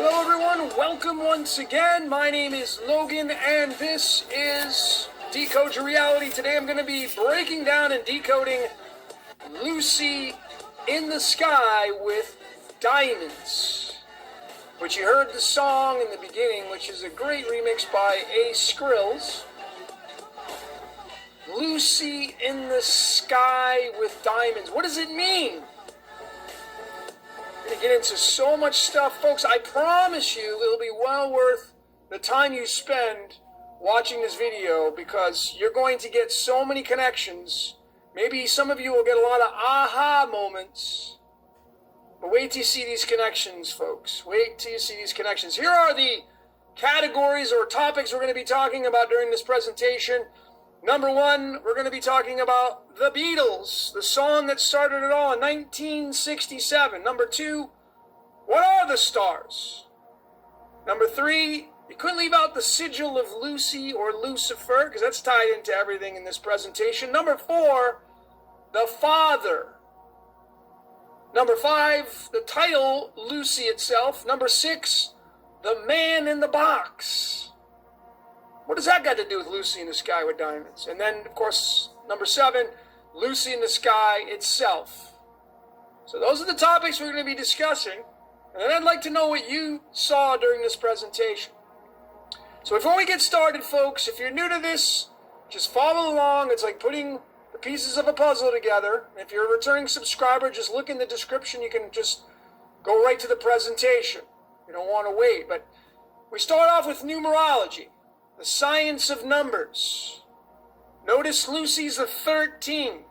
Hello everyone, welcome once again. My name is Logan and this is Decode Your Reality. Today I'm going to be breaking down and decoding Lucy in the Sky with Diamonds, which you heard the song in the beginning, which is a great remix by A. Skrills. Lucy in the Sky with Diamonds. What does it mean? I'm going to get into so much stuff, folks. I promise you it'll be well worth the time you spend watching this video because you're going to get so many connections. Maybe some of you will get a lot of aha moments. But wait till you see these connections, folks. Wait till you see these connections. Here are the categories or topics we're going to be talking about during this presentation. Number one, we're going to be talking about the Beatles, the song that started it all in 1967. Number two, what are the stars? Number three, you couldn't leave out the sigil of Lucy or Lucifer, because that's tied into everything in this presentation. Number four, the Father. Number five, the title, Lucy itself. Number six, the man in the box. What does that got to do with Lucy in the Sky with Diamonds? And then, of course, number seven, Lucy in the Sky itself. So those are the topics we're going to be discussing. And then I'd like to know what you saw during this presentation. So before we get started, folks, if you're new to this, just follow along. It's like putting the pieces of a puzzle together. If you're a returning subscriber, just look in the description. You can just go right to the presentation. You don't want to wait. But we start off with numerology. The science of numbers. Notice Lucy's the 13.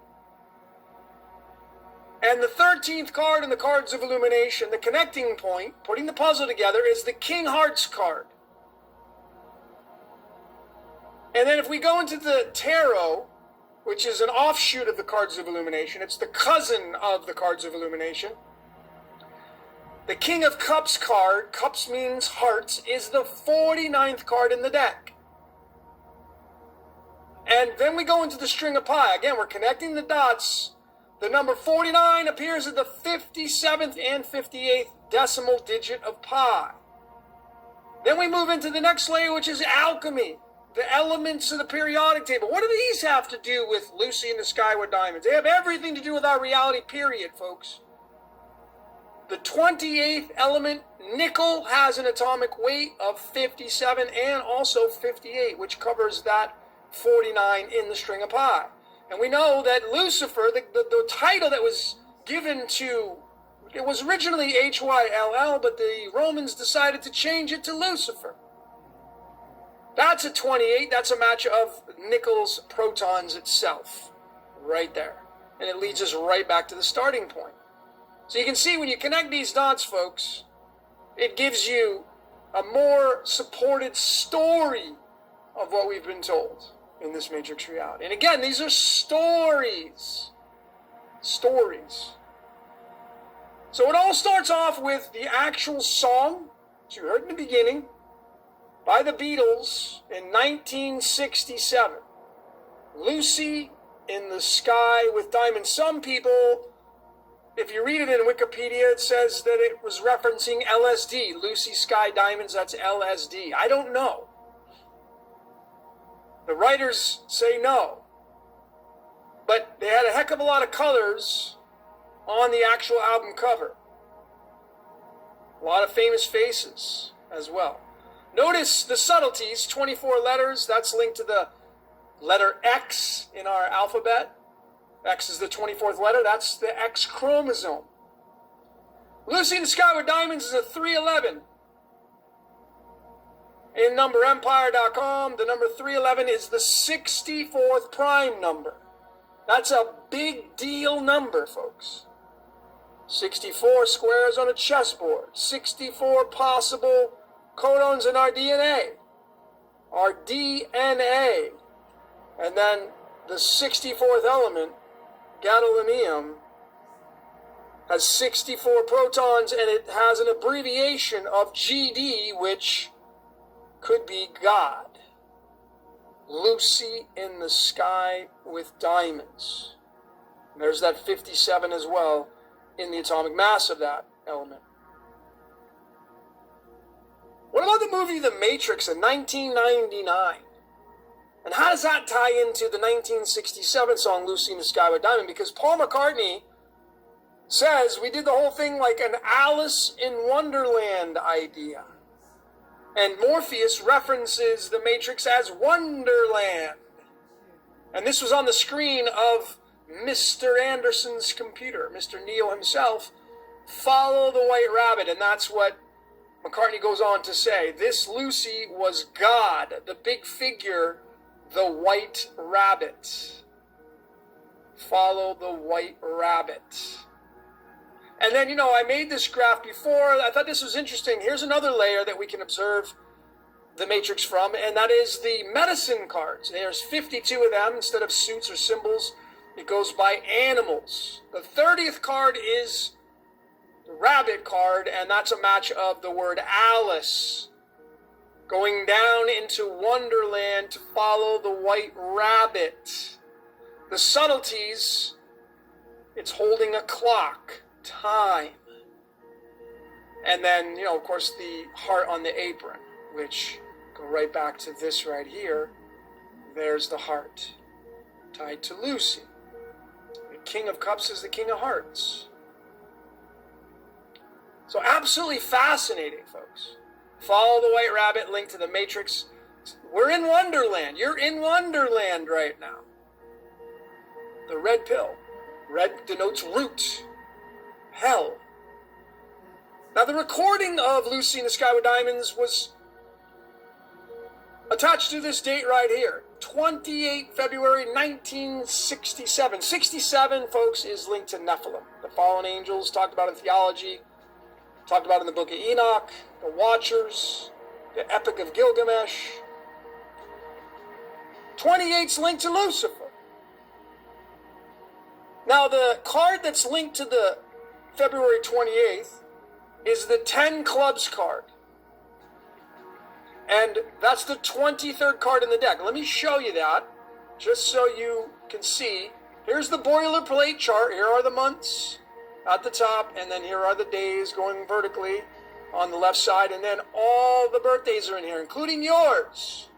And the 13th card in the cards of illumination, the connecting point, putting the puzzle together, is the King Hearts card. And then if we go into the tarot, which is an offshoot of the cards of illumination, it's the cousin of the cards of illumination. The King of Cups card, cups means hearts, is the 49th card in the deck. And then we go into the string of pi. Again, we're connecting the dots. The number 49 appears at the 57th and 58th decimal digit of pi. Then we move into the next layer, which is alchemy. The elements of the periodic table. What do these have to do with Lucy in the Sky with Diamonds? They have everything to do with our reality, period, folks. The 28th element, nickel, has an atomic weight of 57 and also 58, which covers that 49 in the string of pi. And we know that Lucifer, the title that was given to, it was originally Hyll, but the Romans decided to change it to Lucifer. That's a 28. That's a match of nickel's protons itself. Right there. And it leads us right back to the starting point. So you can see when you connect these dots, folks, it gives you a more supported story of what we've been told in this matrix reality. And again, these are stories. Stories. So it all starts off with the actual song, which you heard in the beginning, by the Beatles in 1967. Lucy in the Sky with Diamonds. Some people, if you read it in Wikipedia, it says that it was referencing LSD. Lucy Sky Diamonds, that's LSD. I don't know. The writers say no. But they had a heck of a lot of colors on the actual album cover. A lot of famous faces as well. Notice the subtleties, 24 letters. That's linked to the letter X in our alphabet. X is the 24th letter. That's the X chromosome. Lucy in the Sky with Diamonds is a 311. In numberempire.com, the number 311 is the 64th prime number. That's a big deal number, folks. 64 squares on a chessboard. 64 possible codons in our DNA. Our DNA. And then the 64th element, gadolinium, has 64 protons, and it has an abbreviation of GD, which could be God. Lucy in the Sky with Diamonds. And there's that 57 as well in the atomic mass of that element. What about the movie The Matrix in 1999? And how does that tie into the 1967 song Lucy in the Sky with Diamond? Because Paul McCartney says we did the whole thing like an Alice in Wonderland idea. And Morpheus references the Matrix as Wonderland. And this was on the screen of Mr. Anderson's computer, Mr. Neo himself. Follow the White Rabbit, and that's what McCartney goes on to say. This Lucy was God, the big figure, the White Rabbit. Follow the White Rabbit. And then, I made this graph before. I thought this was interesting. Here's another layer that we can observe the Matrix from, and that is the medicine cards. There's 52 of them. Instead of suits or symbols, it goes by animals. The 30th card is the rabbit card, and that's a match of the word Alice. Going down into Wonderland to follow the White Rabbit. The subtleties, it's holding a clock, time. And then, of course, the heart on the apron, which go right back to this right here. There's the heart, tied to Lucy. The King of Cups is the King of Hearts. So absolutely fascinating, folks. Follow the White Rabbit, link to the Matrix. We're in Wonderland. You're in Wonderland right now. The red pill. Red denotes root. Hell. Now the recording of Lucy in the Sky with Diamonds was attached to this date right here. 28 February 1967. 67, folks, is linked to Nephilim. The fallen angels talked about in theology. Talked about in the book of Enoch, the Watchers, the Epic of Gilgamesh. 28's linked to Lucifer. Now the card that's linked to the February 28th is the 10 Clubs card. And that's the 23rd card in the deck. Let me show you that, just so you can see. Here's the boilerplate chart. Here are the months at the top, and then here are the days going vertically on the left side, and then all the birthdays are in here, including yours.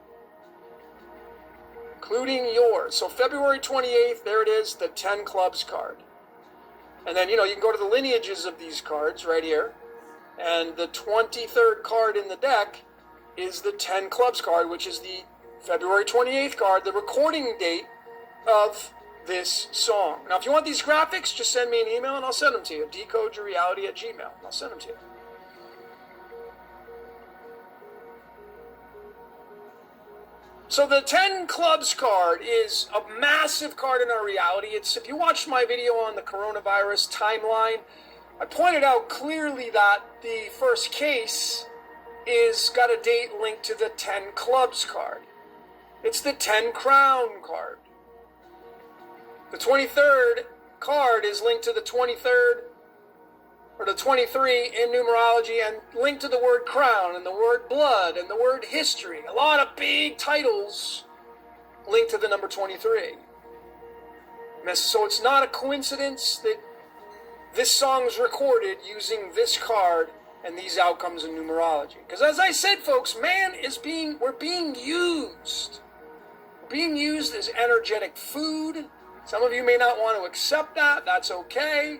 Including yours. So February 28th, there it is, the 10 Clubs card. And then, you can go to the lineages of these cards right here. And the 23rd card in the deck is the 10 Clubs card, which is the February 28th card, the recording date of this song. Now, if you want these graphics, just send me an email and I'll send them to you. decodeyourreality@gmail.com. I'll send them to you. So the 10 Clubs card is a massive card in our reality. If you watched my video on the coronavirus timeline, I pointed out clearly that the first case is got a date linked to the 10 Clubs card. It's the 10 Crown card. The 23rd card is linked to the 23rd, or the 23 in numerology, and linked to the word crown, and the word blood, and the word history. A lot of big titles linked to the number 23. So it's not a coincidence that this song is recorded using this card and these outcomes in numerology. Because as I said, folks, we're being used. We're being used as energetic food. Some of you may not want to accept that. That's okay.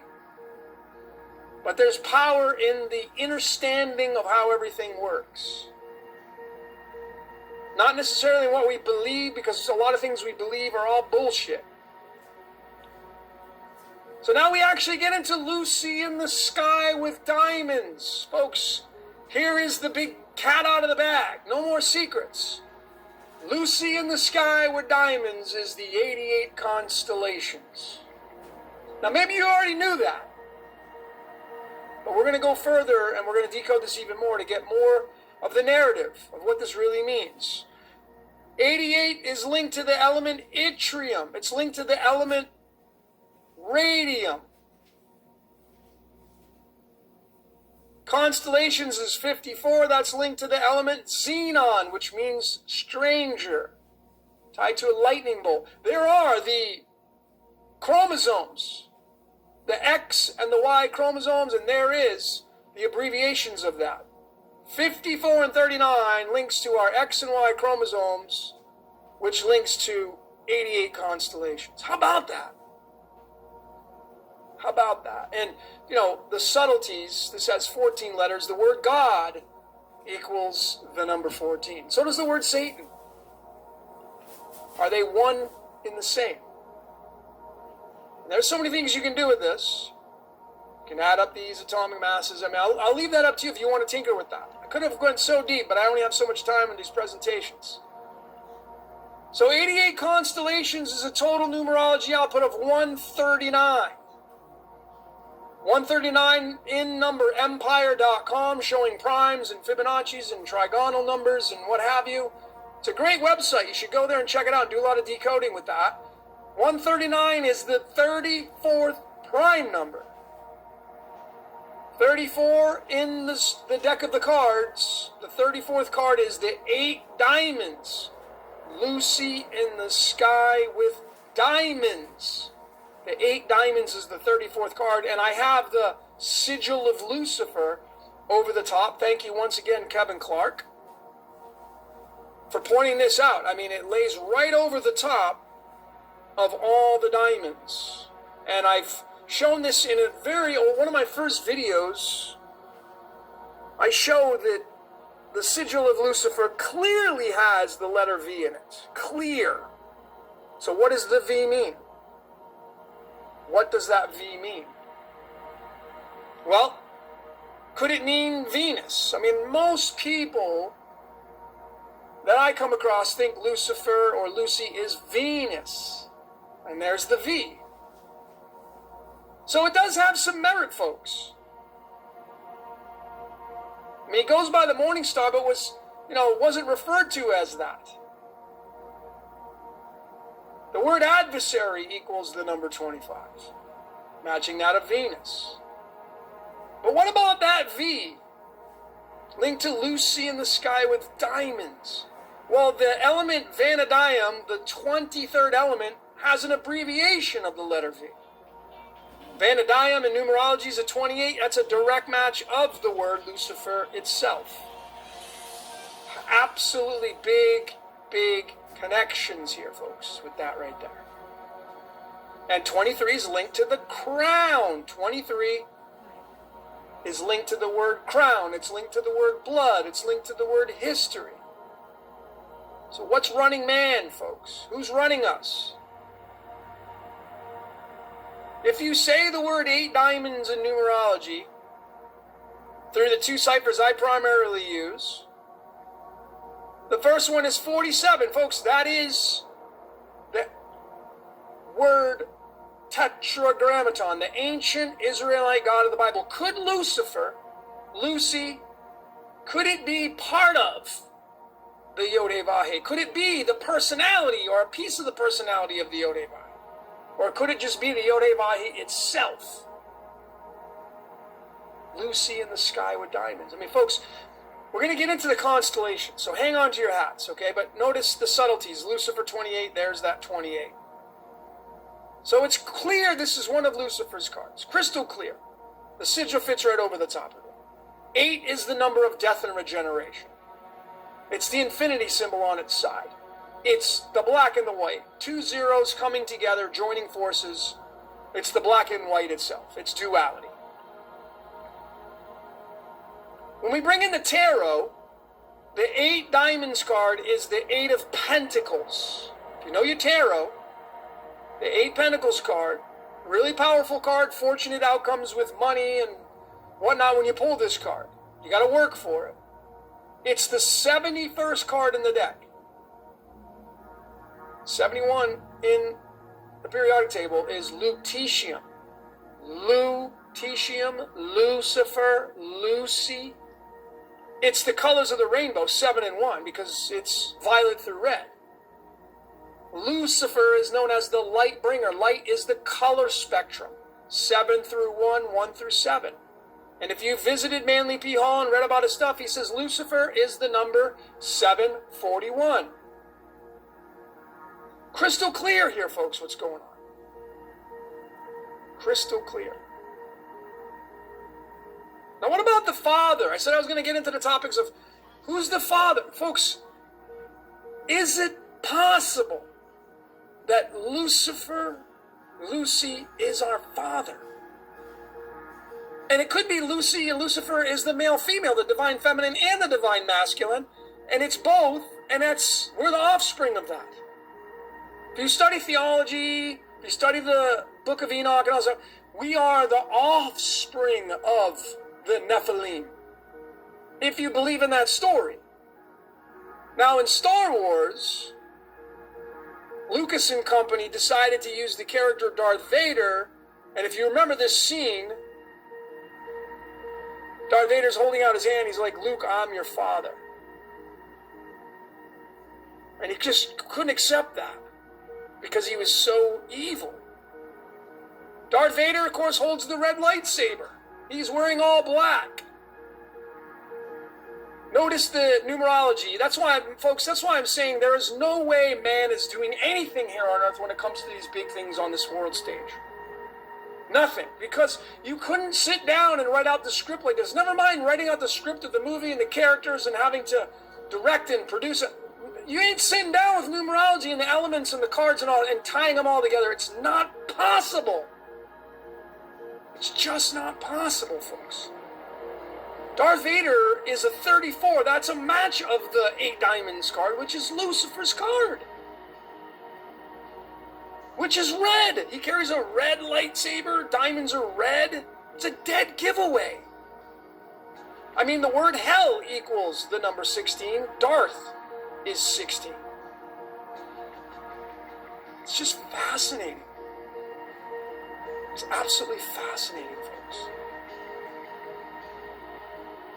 But there's power in the understanding of how everything works. Not necessarily what we believe, because a lot of things we believe are all bullshit. So now we actually get into Lucy in the Sky with Diamonds. Folks, here is the big cat out of the bag. No more secrets. Lucy in the Sky with Diamonds is the 88 constellations. Now maybe you already knew that. But we're going to go further and we're going to decode this even more to get more of the narrative of what this really means. 88 is linked to the element yttrium. It's linked to the element radium. Constellations is 54. That's linked to the element xenon, which means stranger, tied to a lightning bolt. There are the chromosomes, the X and the Y chromosomes, and there is the abbreviations of that. 54 and 39 links to our X and Y chromosomes, which links to 88 constellations. How about that? How about that? And, the subtleties, this has 14 letters. The word God equals the number 14. So does the word Satan. Are they one in the same? And there's so many things you can do with this. You can add up these atomic masses. I mean, I'll leave that up to you if you want to tinker with that. I could have gone so deep, but I only have so much time in these presentations. So 88 constellations is a total numerology output of 139. 139 in number empire.com, showing primes and Fibonacci's and trigonal numbers and what have you. It's a great website. You should go there and check it out and do a lot of decoding with that. 139 is the 34th prime number. 34 in the deck of the cards. The 34th card is the 8 diamonds. Lucy in the sky with diamonds. The 8 diamonds is the 34th card, and I have the sigil of Lucifer over the top. Thank you once again, Kevin Clark, for pointing this out. I mean, it lays right over the top of all the diamonds. And I've shown this in one of my first videos. I show that the sigil of Lucifer clearly has the letter V in it. Clear. So what does the V mean? What does that V mean? Well, could it mean Venus? I mean, most people that I come across think Lucifer or Lucy is Venus. And there's the V. So it does have some merit, folks. I mean, it goes by the morning star, but wasn't referred to as that. The word adversary equals the number 25, matching that of Venus. But what about that V, linked to Lucy in the sky with diamonds? Well, the element vanadium, the 23rd element, has an abbreviation of the letter V. Vanadium in numerology is a 28. That's a direct match of the word Lucifer itself. Absolutely big connections here, folks, with that right there. And 23 is linked to the crown. 23 is linked to the word crown. It's linked to the word blood. It's linked to the word history. So what's running man, folks? Who's running us? If you say the word 8 diamonds in numerology through the 2 ciphers I primarily use, the first one is 47. Folks, that is the word tetragrammaton, the ancient Israelite god of the Bible. Could Lucifer, Lucy, could it be part of the Yod-Heh-Vah-Heh? Could it be the personality or a piece of the personality of the Yod-Heh-Vah-Heh? Or could it just be the Yod-Heh-Vah-Heh itself? Lucy in the sky with diamonds. I mean, folks, we're going to get into the constellations, so hang on to your hats, okay? But notice the subtleties. Lucifer 28, there's that 28. So it's clear this is one of Lucifer's cards. Crystal clear. The sigil fits right over the top of it. 8 is the number of death and regeneration. It's the infinity symbol on its side. It's the black and the white. 2 zeros coming together, joining forces. It's the black and white itself. It's duality. When we bring in the tarot, the 8 diamonds card is the 8 of pentacles. If you know your tarot, the 8 pentacles card, really powerful card, fortunate outcomes with money and whatnot when you pull this card. You got to work for it. It's the 71st card in the deck. 71 in the periodic table is lutetium. Lutetium, Lucifer, Lucy. It's the colors of the rainbow, 7 and 1, because it's violet through red. Lucifer is known as the light bringer. Light is the color spectrum, 7 through 1, 1 through 7. And if you visited Manly P. Hall and read about his stuff, he says Lucifer is the number 741. Crystal clear here, folks, what's going on. Crystal clear. Now, what about the Father? I said I was going to get into the topics of who's the Father. Folks, is it possible that Lucy is our father? And it could be Lucy and Lucifer is the male-female, the divine feminine and the divine masculine. And it's both, and we're the offspring of that. If you study theology, if you study the book of Enoch and all that, we are the offspring of the Nephilim, if you believe in that story. Now, in Star Wars, Lucas and company decided to use the character of Darth Vader, and if you remember this scene, Darth Vader's holding out his hand, he's like, Luke, I'm your father. And he just couldn't accept that, because he was so evil. Darth Vader, of course, holds the red lightsaber. He's wearing all black. Notice the numerology. That's why, folks, that's why I'm saying there is no way man is doing anything here on earth when it comes to these big things on this world stage. Nothing. Because you couldn't sit down and write out the script like this. Never mind writing out the script of the movie and the characters and having to direct and produce it. You ain't sitting down with numerology and the elements and the cards and all and tying them all together. It's not possible. It's just not possible, folks. Darth Vader is a 34. That's a match of the 8 diamonds card, which is Lucifer's card. Which is red. He carries a red lightsaber. Diamonds are red. It's a dead giveaway. I mean, the word hell equals the number 16. Darth is 16. It's just fascinating. It's absolutely fascinating, folks.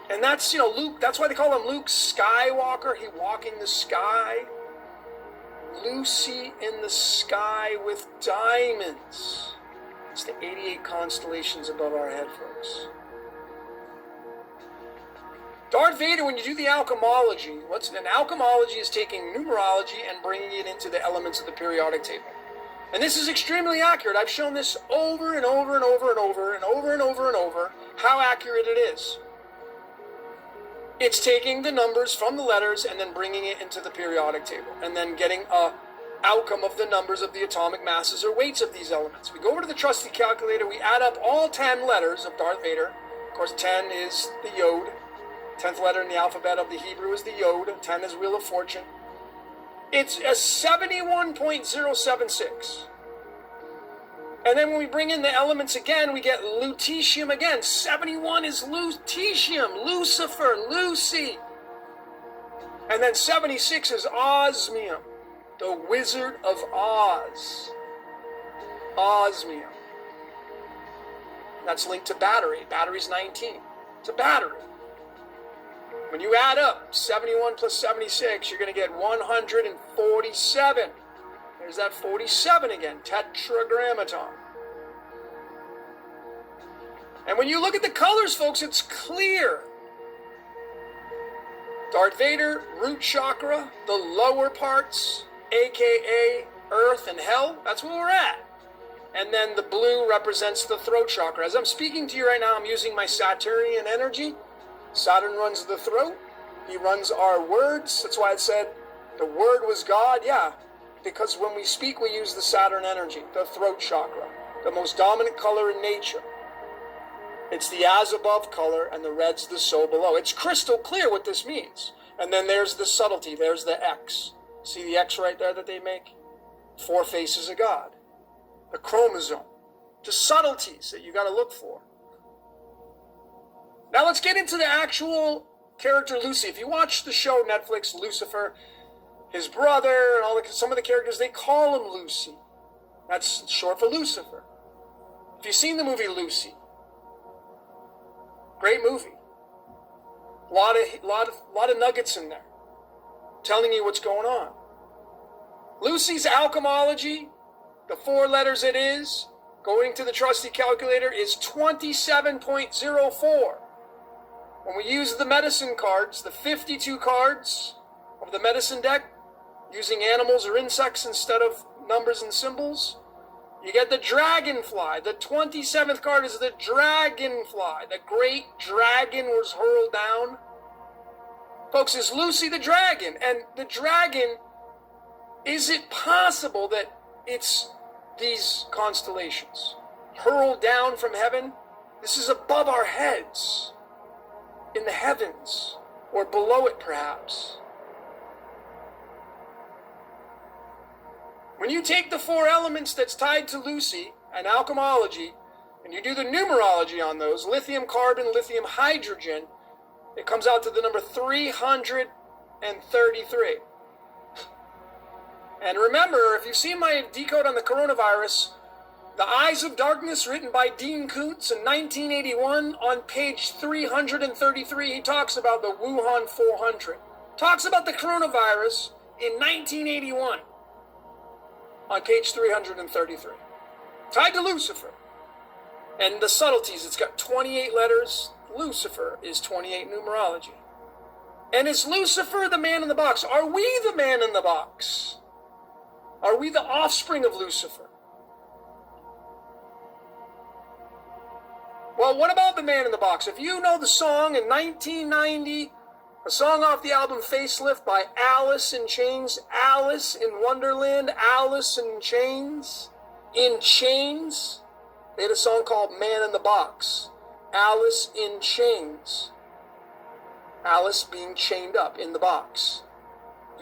And that's, Luke, that's why they call him Luke Skywalker. He walking the sky. Lucy in the sky with diamonds. It's the 88 constellations above our head, folks. Darth Vader, when you do the alchemology, an alchemology is taking numerology and bringing it into the elements of the periodic table. And this is extremely accurate. I've shown this over and over and over and over and over and over and over, how accurate it is. It's taking the numbers from the letters and then bringing it into the periodic table and then getting a outcome of the numbers of the atomic masses or weights of these elements. We go over to the trusty calculator, we add up all 10 letters of Darth Vader. Of course, 10 is the Yod. 10th letter in the alphabet of the Hebrew is the Yod. 10 is Wheel of Fortune. It's a 71.076. And then when we bring in the elements again, we get lutetium again. 71 is lutetium, Lucifer, Lucy. And then 76 is osmium, the Wizard of Oz. Osmium. That's linked to battery. Battery's 19. It's a battery. When you add up 71 plus 76, you're going to get 147. There's that 47 again, tetragrammaton. And when you look at the colors, folks, it's clear. Darth Vader, root chakra, the lower parts, aka earth and hell, that's where we're at. And then the blue represents the throat chakra. As I'm speaking to you right now, I'm using my Saturnian energy. Saturn runs the throat. He runs our words. That's why it said the word was God. Yeah, because when we speak, we use the Saturn energy, the throat chakra, the most dominant color in nature. It's the as above color, and the red's the so below. It's crystal clear what this means. And then there's the subtlety. There's the X. See the X right there that they make? 4 faces of God. The chromosome. The subtleties that you got to look for. Now let's get into the actual character Lucy. If you watch the show Netflix, Lucifer, his brother, and some of the characters, they call him Lucy. That's short for Lucifer. If you've seen the movie Lucy, great movie. A lot of nuggets in there, telling you what's going on. Lucy's alchemology, the 4 letters it is, going to the trusty calculator, is 27.04. When we use the medicine cards, the 52 cards of the medicine deck, using animals or insects instead of numbers and symbols, You get the dragonfly. The 27th card is the dragonfly. The great dragon was hurled down. Folks, is Lucy the dragon? And the dragon, is it possible that it's these constellations hurled down from heaven? This is above our heads, in the heavens, or below it perhaps. When you take the 4 elements that's tied to Lucy and alchemology, and you do the numerology on those, lithium, carbon, lithium, hydrogen, it comes out to the number 333. And remember, if you've seen my decode on the coronavirus, The Eyes of Darkness, written by Dean Koontz in 1981, on page 333, he talks about the Wuhan 400. Talks about the coronavirus in 1981. On page 333. Tied to Lucifer. And the subtleties, it's got 28 letters. Lucifer is 28 numerology. And is Lucifer the man in the box? Are we the man in the box? Are we the offspring of Lucifer? Well, what about the man in the box? If you know the song in 1990, a song off the album Facelift by Alice in Chains, Alice in Wonderland, Alice in Chains, In Chains. They had a song called Man in the Box, Alice in Chains. Alice being chained up in the box.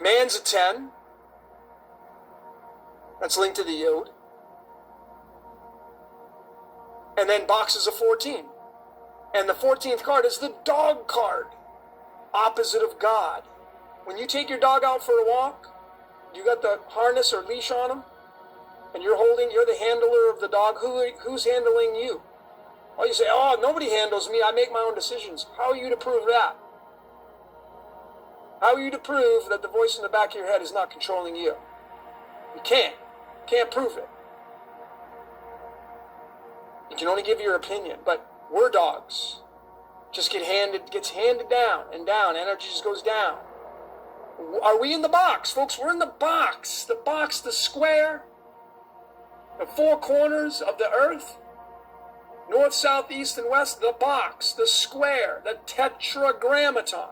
Man's a 10. That's linked to the Yod. And then box is a 14. And the 14th card is the dog card. Opposite of God. When you take your dog out for a walk, you got the harness or leash on him, and you're the handler of the dog. Who's handling you? Oh, you say, oh, nobody handles me. I make my own decisions. How are you to prove that? How are you to prove that the voice in the back of your head is not controlling you? You can't. Can't prove it. You can only give your opinion, but we're dogs. Just gets handed down and down. Energy just goes down. Are we in the box? Folks, we're in the box. The box, the square, the 4 corners of the earth. North, south, east, and west. The box, the square, the tetragrammaton.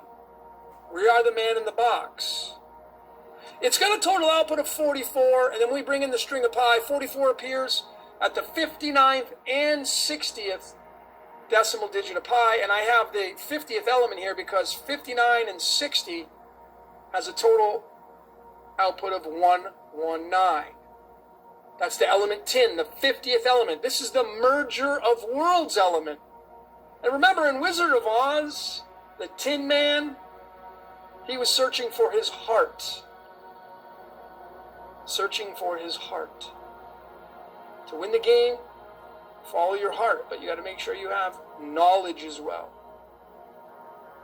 We are the man in the box. It's got a total output of 44, and then we bring in the string of pi. 44 appears at the 59th and 60th decimal digit of pi, and I have the 50th element here because 59 and 60 has a total output of 119. That's the element tin, the 50th element. This is the merger of worlds element. And remember, in Wizard of Oz, the Tin Man, he was searching for his heart. Searching for his heart. To win the game, follow your heart, but you got to make sure you have knowledge as well.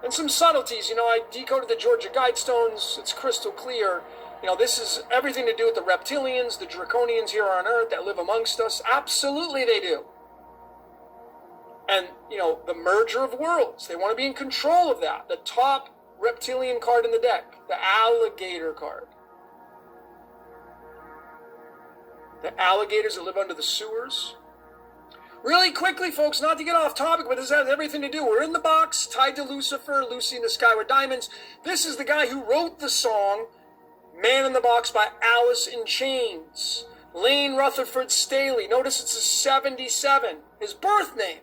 And some subtleties, I decoded the Georgia Guidestones. It's crystal clear. This is everything to do with the reptilians, the draconians here on Earth that live amongst us. Absolutely they do. And, the merger of worlds. They want to be in control of that. The top reptilian card in the deck, the alligator card. The alligators that live under the sewers. Really quickly, folks, not to get off topic, but this has everything to do. We're in the box, tied to Lucifer, Lucy in the Sky with Diamonds. This is the guy who wrote the song Man in the Box by Alice in Chains. Lane Rutherford Staley. Notice it's a 77. His birth name.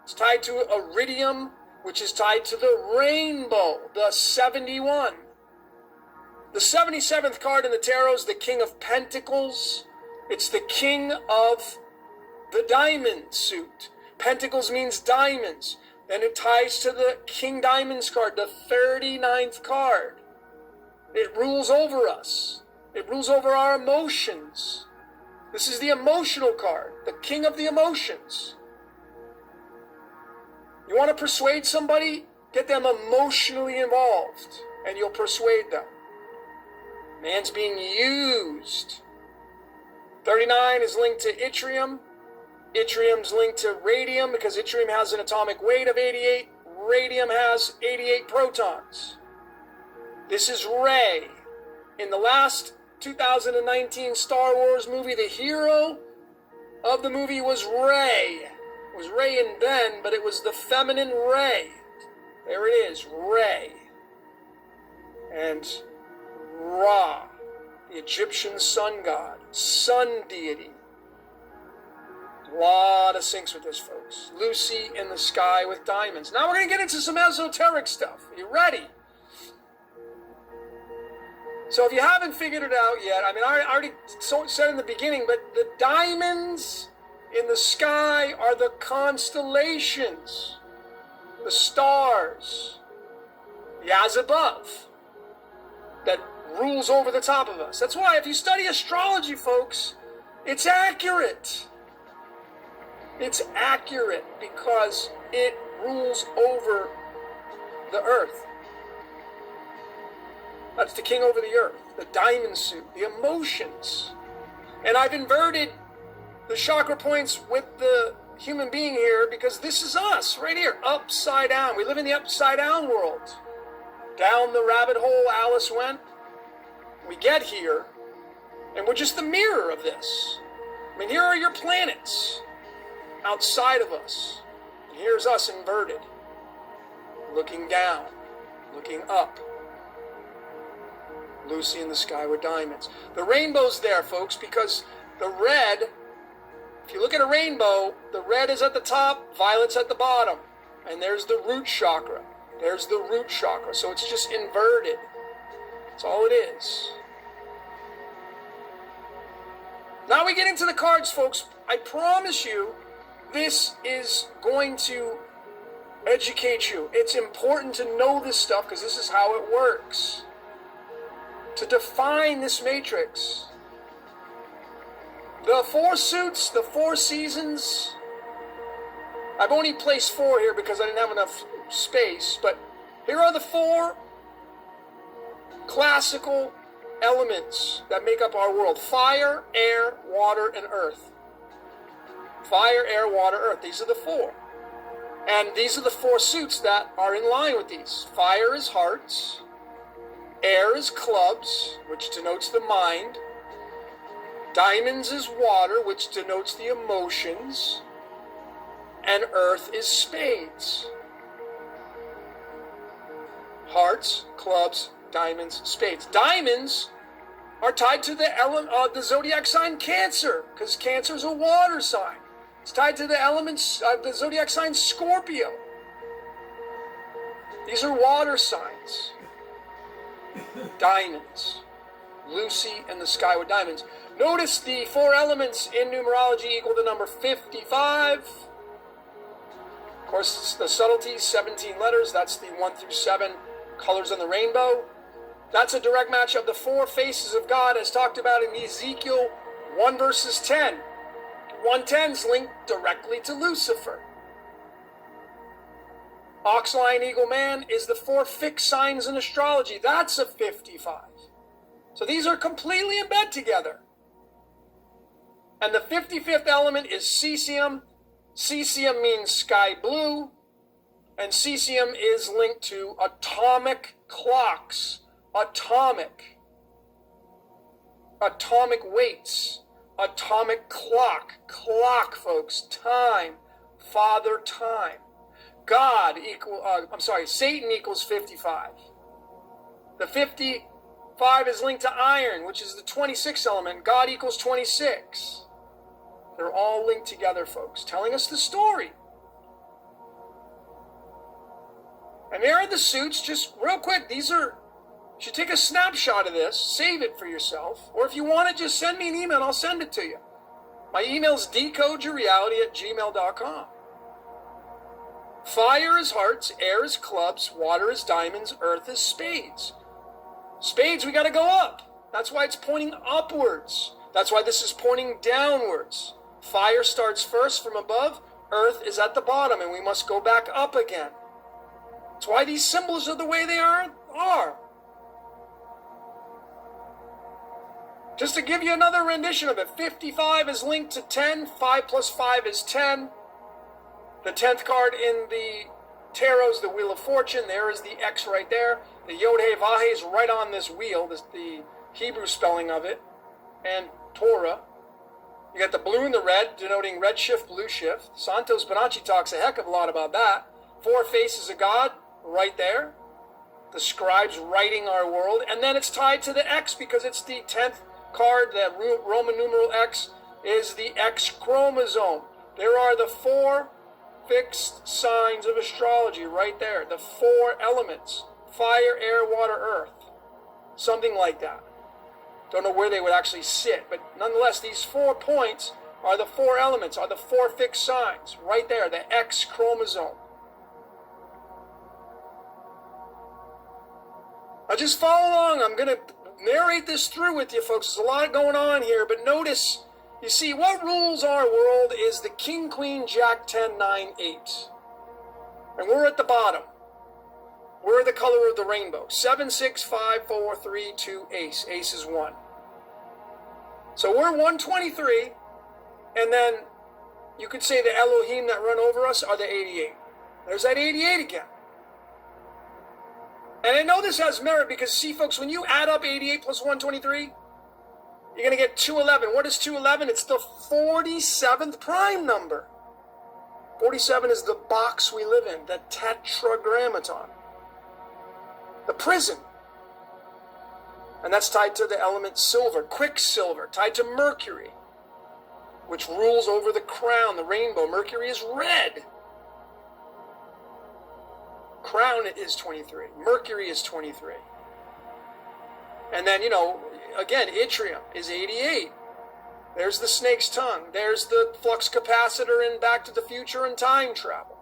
It's tied to iridium, which is tied to the rainbow, the 71. The 77th card in the tarot is the King of Pentacles. It's the King of the Diamond suit. Pentacles means diamonds. Then it ties to the King Diamonds card, the 39th card. It rules over us. It rules over our emotions. This is the emotional card, the King of the Emotions. You want to persuade somebody? Get them emotionally involved, and you'll persuade them. Man's being used. 39 is linked to yttrium. Yttrium's linked to radium because yttrium has an atomic weight of 88. Radium has 88 protons. This is Rey. In the last 2019 Star Wars movie, the hero, of the movie was Rey. It was Rey and Ben, but it was the feminine Rey. There it is, Rey. And Ra, the Egyptian sun god, sun deity. A lot of syncs with this, folks. Lucy in the sky with diamonds. Now we're going to get into some esoteric stuff. Are you ready? So if you haven't figured it out yet, I mean, I already said in the beginning, but the diamonds in the sky are the constellations, the stars, the as above that rules over the top of us. That's why if you study astrology, folks, it's accurate. It's accurate because it rules over the earth. That's the king over the earth, the diamond suit, the emotions. And I've inverted the chakra points with the human being here because this is us right here, upside down. We live in the upside down world. Down the rabbit hole Alice went. We get here, and we're just the mirror of this. I mean, here are your planets outside of us. And here's us inverted, looking down, looking up. Lucy in the sky with diamonds. The rainbow's there, folks, because the red, if you look at a rainbow, the red is at the top, violet's at the bottom. And there's the root chakra. There's the root chakra. So it's just inverted. That's all it is. Now we get into the cards, folks. I promise you, this is going to educate you. It's important to know this stuff because this is how it works. To define this matrix. The 4 suits, the 4 seasons. I've only placed 4 here because I didn't have enough space, but here are the 4 classical elements that make up our world. Fire, air, water, and earth. Fire, air, water, earth. These are the 4. And these are the 4 suits that are in line with these. Fire is hearts. Air is clubs, which denotes the mind. Diamonds is water, which denotes the emotions. And earth is spades. Hearts, clubs, diamonds, spades. Diamonds are tied to the zodiac sign Cancer, because Cancer is a water sign. It's tied to the elements of the zodiac sign Scorpio. These are water signs. Diamonds. Lucy in the sky with diamonds. Notice the 4 elements in numerology equal the number 55. Of course, the subtleties, 17 letters. That's the 1 through 7 colors on the rainbow. That's a direct match of the 4 faces of God as talked about in Ezekiel 1 verses 10. 110 is linked directly to Lucifer. Ox, lion, eagle, man is the 4 fixed signs in astrology. That's a 55. So these are completely in bed together. And the 55th element is cesium. Cesium means sky blue. And cesium is linked to atomic clocks. Atomic weights. Atomic clock. Clock, folks. Time. Father time. Satan equals 55. The 55 is linked to iron, which is the 26th element. God equals 26. They're all linked together, folks, telling us the story. And there are the suits, just real quick. You should take a snapshot of this, save it for yourself, or if you want it, just send me an email, I'll send it to you. My email is decodeyourreality@gmail.com. Fire is hearts, air is clubs, water is diamonds, earth is spades. Spades, we got to go up. That's why it's pointing upwards. That's why this is pointing downwards. Fire starts first from above, earth is at the bottom, and we must go back up again. That's why these symbols are the way they are. Just to give you another rendition of it, 55 is linked to 10, 5 plus 5 is 10. The 10th card in the tarot is the Wheel of Fortune. There is the X right there. The Yod-Heh-Vah is right on this wheel, the Hebrew spelling of it, and Torah. You got the blue and the red, denoting red shift, blue shift. Santos Bonacci talks a heck of a lot about that. 4 faces of God, right there. The scribes writing our world. And then it's tied to the X because it's the 10th card. The Roman numeral X is the X chromosome. There are the 4 fixed signs of astrology right there. The 4 elements. Fire, air, water, earth. Something like that. Don't know where they would actually sit, but nonetheless, these 4 points are the 4 elements, are the 4 fixed signs. Right there, the X chromosome. Now just follow along. I'm going to narrate this through with you, folks. There's a lot going on here, but notice, you see, what rules our world is the King, Queen, Jack, 10, 9, 8. And we're at the bottom. We're the color of the rainbow. 7, 6, 5, 4, 3, 2, ace. Ace is 1. So we're 123, and then you could say the Elohim that run over us are the 88. There's that 88 again. And I know this has merit because, see, folks, when you add up 88 plus 123, you're going to get 211. What is 211? It's the 47th prime number. 47 is the box we live in, the tetragrammaton. The prison. And that's tied to the element silver, quicksilver, tied to Mercury, which rules over the crown, the rainbow. Mercury is red. Crown is 23. Mercury is 23. And then, again, yttrium is 88. There's the snake's tongue. There's the flux capacitor in Back to the Future and time travel.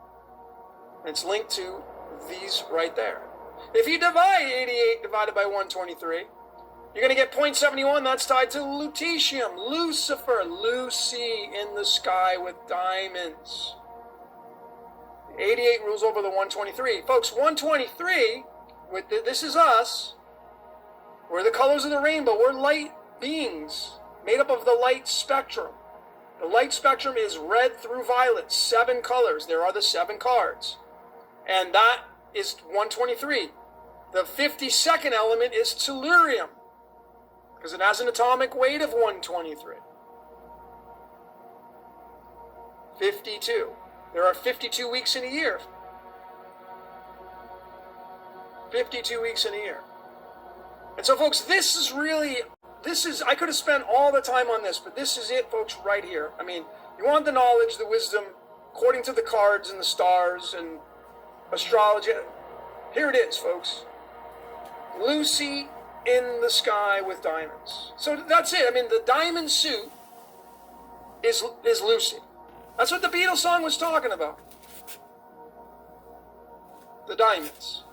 And it's linked to these right there. If you divide 88 divided by 123, you're going to get 0.71. That's tied to lutetium, Lucifer, Lucy in the sky with diamonds. 88 rules over the 123. Folks, 123, this is us. We're the colors of the rainbow. We're light beings made up of the light spectrum. The light spectrum is red through violet, 7 colors. There are the 7 cards. And that is 123. The 52nd element is tellurium, because it has an atomic weight of 123. 52. There are 52 weeks in a year. 52 weeks in a year. And so, folks, I could have spent all the time on this, but this is it, folks, right here. I mean, you want the knowledge, the wisdom, according to the cards and the stars and astrology. Here it is, folks. Lucy in the sky with diamonds. So that's it. I mean, the diamond suit is Lucy. That's what the Beatles song was talking about. The diamonds.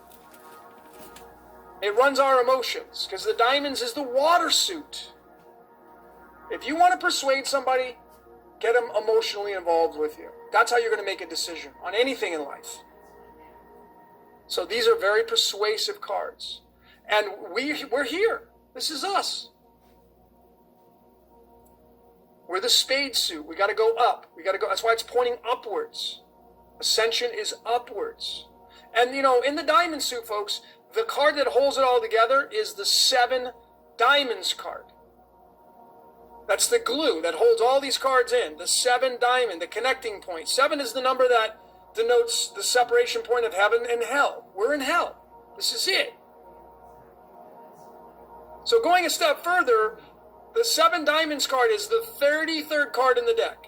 It runs our emotions, because the diamonds is the water suit. If you want to persuade somebody, get them emotionally involved with you. That's how you're going to make a decision on anything in life. So these are very persuasive cards. And we're here. This is us. We're the spade suit. We got to go up. That's why it's pointing upwards. Ascension is upwards. And, in the diamond suit, folks, the card that holds it all together is the 7 diamonds card. That's the glue that holds all these cards in. The 7 diamond, the connecting point. 7 is the number that denotes the separation point of heaven and hell. We're in hell. This is it. So going a step further, the 7 diamonds card is the 33rd card in the deck.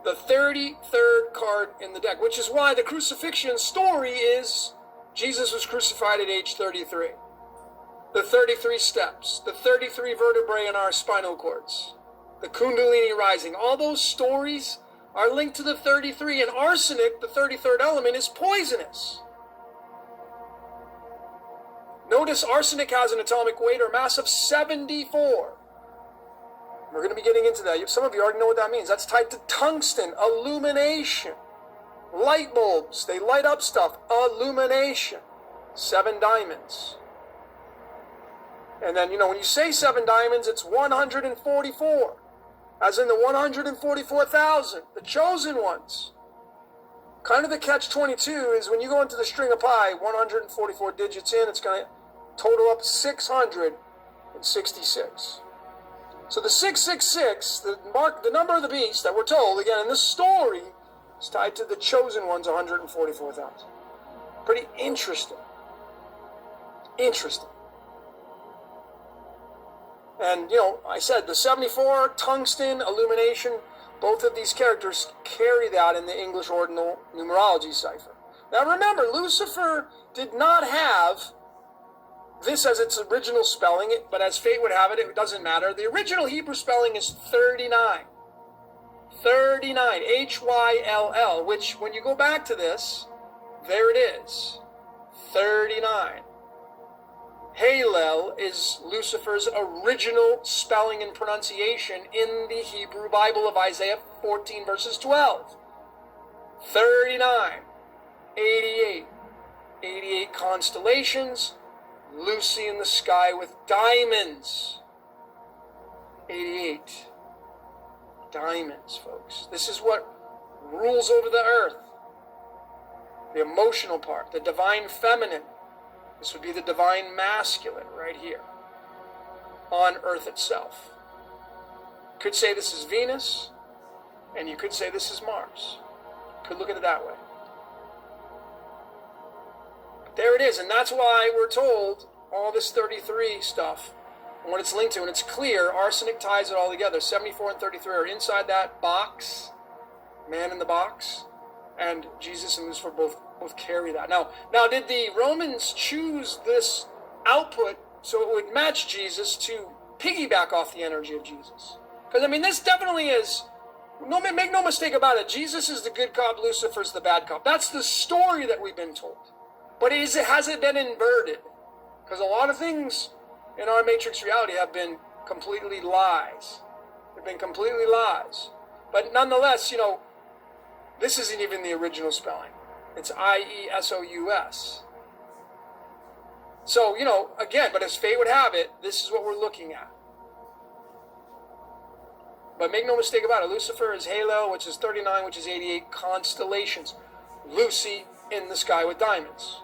The 33rd card in the deck, which is why the crucifixion story is Jesus was crucified at age 33. The 33 steps, the 33 vertebrae in our spinal cords, the Kundalini rising, all those stories are linked to the 33. And arsenic, the 33rd element, is poisonous. Notice arsenic has an atomic weight or mass of 74. We're going to be getting into that. Some of you already know what that means. That's tied to tungsten, illumination. Light bulbs, they light up stuff. Illumination. 7 diamonds. And then, when you say 7 diamonds, it's 144. As in the 144,000, the chosen ones. Kind of the catch-22 is when you go into the string of pi, 144 digits in, it's going to total up 666. So the 666, the number of the beast that we're told, again, in the story, is tied to the chosen ones, 144,000. Pretty interesting. Interesting. And, I said the 74, tungsten, illumination, both of these characters carry that in the English ordinal numerology cipher. Now remember, Lucifer did not have this as its original spelling, but as fate would have it, it doesn't matter. The original Hebrew spelling is 39. 39, Hyll, which when you go back to this, there it is, 39. Hallel is Lucifer's original spelling and pronunciation in the Hebrew Bible of Isaiah 14 verses 12. 39, 88, 88 constellations, Lucy in the sky with diamonds. 88. Diamonds, folks. This is what rules over the earth. The emotional part, the divine feminine. This would be the divine masculine right here on earth itself. You could say this is Venus, and you could say this is Mars. You could look at it that way. There it is, and that's why we're told all this 33 stuff and what it's linked to, and it's clear. Arsenic ties it all together. 74 and 33 are inside that box, man in the box, and Jesus and Lucifer both carry that. Now, did the Romans choose this output so it would match Jesus to piggyback off the energy of Jesus? Because, this definitely is, make no mistake about it, Jesus is the good cop, Lucifer's the bad cop. That's the story that we've been told. But has it been inverted? Because a lot of things in our matrix reality have been completely lies. They've been completely lies. But nonetheless, this isn't even the original spelling. It's Iesous. So, again, but as fate would have it, this is what we're looking at. But make no mistake about it, Lucifer is Halo, which is 39, which is 88 constellations. Lucy in the sky with diamonds.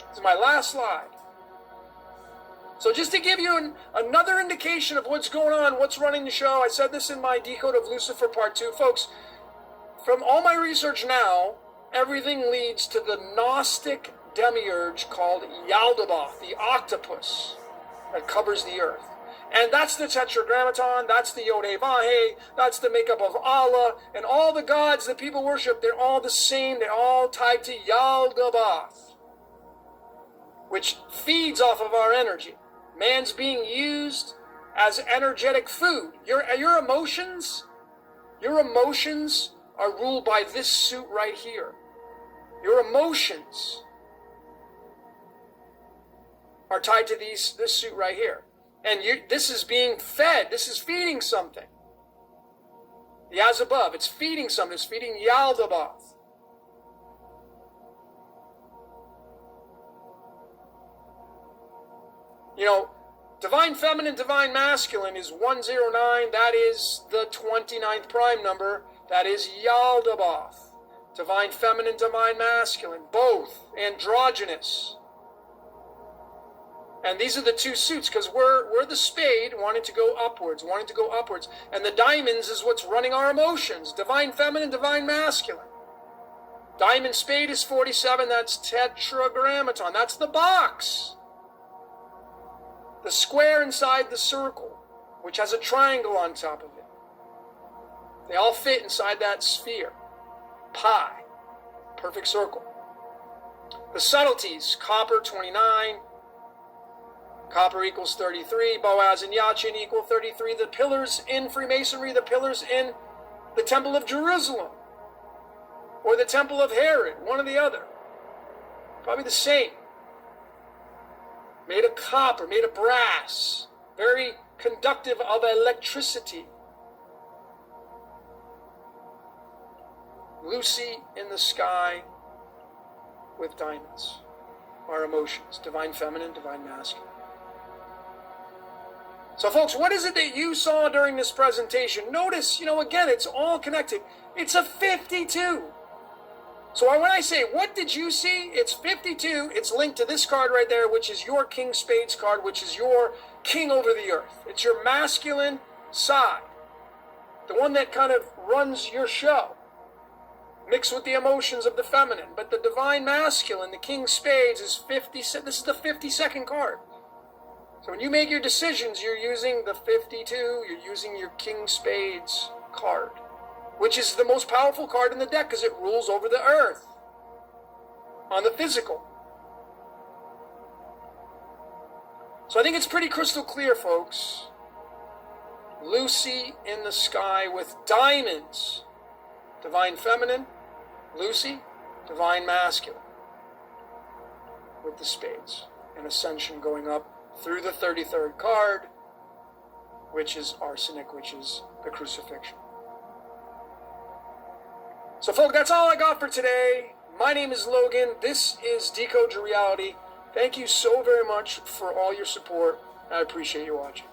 This is my last slide. So just to give you another indication of what's going on, what's running the show, I said this in my Decode of Lucifer Part 2. Folks, from all my research now, everything leads to the Gnostic demiurge called Yaldabaoth, the octopus that covers the earth. And that's the Tetragrammaton, that's the Yod-Heh-Vah-Heh, that's the makeup of Allah, and all the gods that people worship, they're all the same, they're all tied to Yaldabaoth, which feeds off of our energy. Man's being used as energetic food. Your emotions are ruled by this suit right here. Your emotions are tied to this suit right here. And this is being fed. This is feeding something. The as above, it's feeding something. It's feeding Yaldabaoth. Divine feminine, divine masculine is 109. That is the 29th prime number. That is Yaldabaoth. Divine feminine, divine masculine, both androgynous. And these are the two suits, because we're the spade wanting to go upwards. And the diamonds is what's running our emotions. Divine feminine, divine masculine. Diamond spade is 47. That's tetragrammaton. That's the box. The square inside the circle, which has a triangle on top of it. They all fit inside that sphere. Pi. Perfect circle. The subtleties, copper 29. Copper equals 33. Boaz and Yachin equal 33. The pillars in Freemasonry, the pillars in the Temple of Jerusalem, or the Temple of Herod, one or the other. Probably the same. Made of copper, made of brass, very conductive of electricity. Lucy in the sky with diamonds. Our emotions, divine feminine, divine masculine. So folks, what is it that you saw during this presentation? Notice, again, it's all connected. It's a 52. So when I say, what did you see? It's 52. It's linked to this card right there, which is your King Spades card, which is your king over the earth. It's your masculine side. The one that kind of runs your show. Mixed with the emotions of the feminine. But the divine masculine, the King Spades, is 50. This is the 52nd card. So when you make your decisions, you're using the 52. You're using your King Spades card, which is the most powerful card in the deck because it rules over the earth on the physical. So I think it's pretty crystal clear, folks. Lucy in the sky with diamonds. Divine feminine, Lucy, divine masculine. With the spades. And ascension going up through the 33rd card, which is arsenic, which is the crucifixion. So, folks, that's all I got for today. My name is Logan. This is Decode Your Reality. Thank you so very much for all your support. I appreciate you watching.